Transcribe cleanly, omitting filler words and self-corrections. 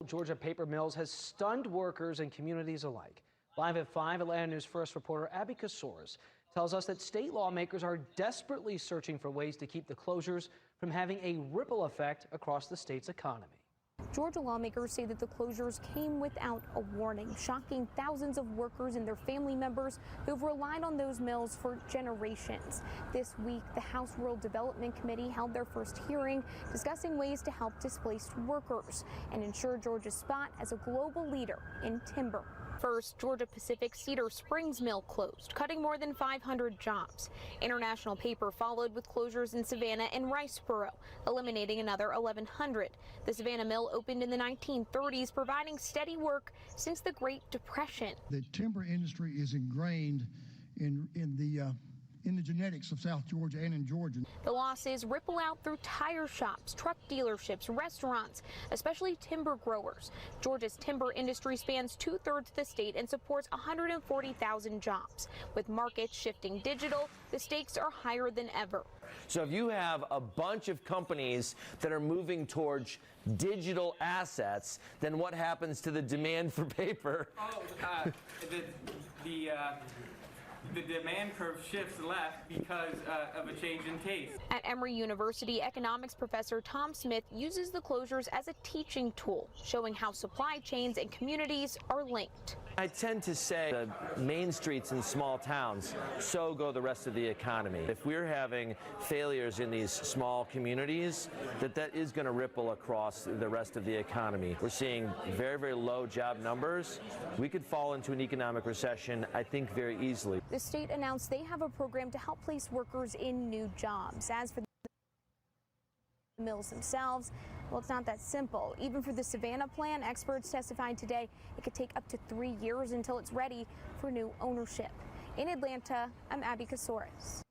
Georgia paper mills has stunned workers and communities alike. Live at 5, Atlanta News First reporter Abby Casores tells us that state lawmakers are desperately searching for ways to keep the closures from having a ripple effect across the state's economy. Georgia lawmakers say that the closures came without a warning, shocking thousands of workers and their family members who've relied on those mills for generations. This week, the House Rural Development Committee held their first hearing discussing ways to help displaced workers and ensure Georgia's spot as a global leader in timber. First, Georgia Pacific Cedar Springs Mill closed, cutting more than 500 jobs. International Paper followed with closures in Savannah and Riceboro, eliminating another 1,100. The Savannah Mill opened in the 1930s, providing steady work since the Great Depression. The timber industry is ingrained in the genetics of South Georgia and in Georgia. The losses ripple out through tire shops, truck dealerships, restaurants, especially timber growers. Georgia's timber industry spans 2/3 the state and supports 140,000 jobs. With markets shifting digital, the stakes are higher than ever. So if you have a bunch of companies that are moving towards digital assets, then what happens to the demand for paper? The demand curve shifts left because of a change in taste. At Emory University, economics professor Tom Smith uses the closures as a teaching tool, showing how supply chains and communities are linked. I tend to say the main streets in small towns, so go the rest of the economy. If we're having failures in these small communities, that is going to ripple across the rest of the economy. We're seeing very, very low job numbers. We could fall into an economic recession, I think, very easily. The state announced they have a program to help place workers in new jobs. As for the mills themselves, well, it's not that simple. Even for the Savannah plan, experts testified today it could take up to 3 years until it's ready for new ownership. In Atlanta, I'm Abby Casores.